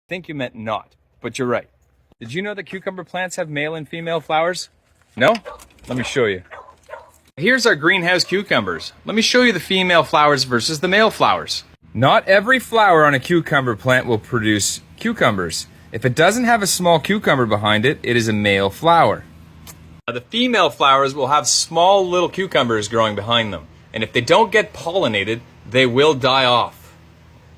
Think you meant not, but you're right. Did you know that cucumber plants have male and female flowers? No? Let me show you. Here's our greenhouse cucumbers. Let me show you the female flowers versus the male flowers. Not every flower on a cucumber plant will produce cucumbers. If it doesn't have a small cucumber behind it, it is a male flower. Now, the female flowers will have small little cucumbers growing behind them. And if they don't get pollinated, they will die off.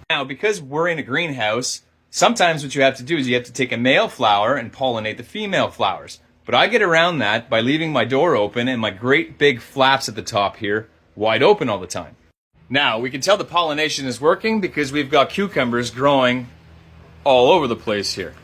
Now, because we're in a greenhouse, sometimes what you have to do is you have to take a male flower and pollinate the female flowers. But I get around that by leaving my door open and my great big flaps at the top here wide open all the time. Now, we can tell the pollination is working because we've got cucumbers growing all over the place here.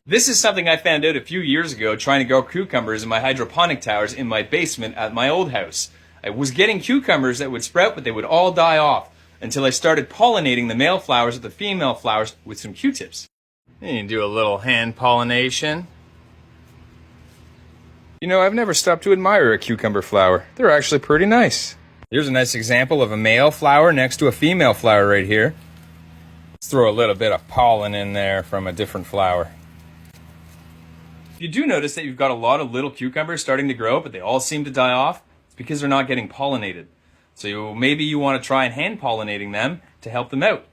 This is something I found out a few years ago trying to grow cucumbers in my hydroponic towers in my basement at my old house. I was getting cucumbers that would sprout, but they would all die off until I started pollinating the male flowers with the female flowers with some Q-tips. You can do a little hand pollination. You know, I've never stopped to admire a cucumber flower. They're actually pretty nice. Here's a nice example of a male flower next to a female flower right here. Let's throw a little bit of pollen in there from a different flower. If you do notice that you've got a lot of little cucumbers starting to grow, but they all seem to die off, it's because they're not getting pollinated. So maybe you want to try and hand pollinating them to help them out,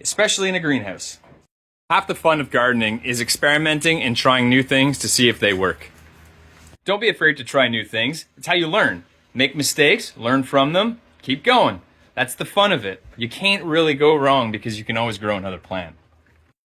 especially in a greenhouse. Half the fun of gardening is experimenting and trying new things to see if they work. Don't be afraid to try new things. It's how you learn. Make mistakes, learn from them, keep going. That's the fun of it. You can't really go wrong because you can always grow another plant.